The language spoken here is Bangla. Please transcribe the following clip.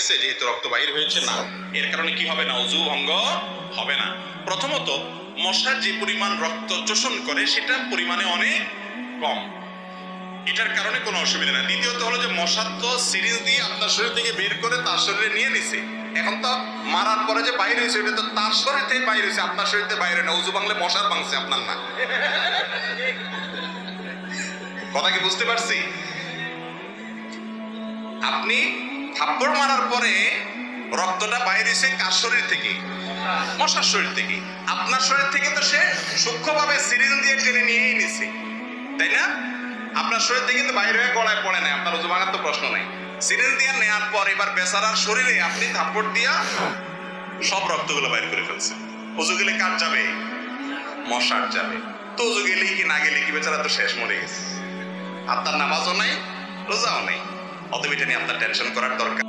গেছে যেহেতু রক্ত বাহির হয়েছে না, এর কারণে কি হবে না, ওযু ভঙ্গ হবে না। প্রথমত মশা যে পরিমাণ রক্ত শোষণ করে সেটা পরিমাণে অনেক কম, এটার কারণে কোনো অসুবিধা না। দ্বিতীয়ত হলো যে মশা তো সিরিঞ্জ দিয়ে আপনার শরীর থেকে বের করে তার শরীরে নিয়ে নিছে, এখন তো মারার পরে যে বাইরে হয়েছে ওটা তো তার শরীর থেকে বাইরে হয়েছে, আপনার শরীর থেকে বাইরে না। ওযু ভাঙলে মশার ভাঙছে, আপনার না। কথা কি বুঝতে পারছি? আপনি থাপ্পড় মারার পরে রক্তটা বাইরে হয়েছে কার শরীর থেকে? মশার শরীর থেকে। আপনার শরীর থেকে তো সে সূক্ষ্মভাবে সিরিঞ্জ দিয়ে টেনে নিয়েই নিছে, তাই না? আপনার শরীর থেকে কিন্তু বাইরে হয়ে গলায় পড়ে নাই, আপনার ওযু ভাঙার তো প্রশ্ন নাই। সিরিঞ্জ দিয়ে নেওয়ার পর এবার বেচারার শরীরে আপনি থাপ্পড় দিয়া সব রক্তগুলো বাইর করে ফেলছেন। ওযু গেলে কার যাবে? মশার যাবে। তো ওযু গেলেই কি না গেলে কি, বেচারা তো শেষ, মরে গেছে। আপনার নামাজও নাই, রোজাও নেই, অতএব এটা নিয়ে আপনার টেনশন করার দরকার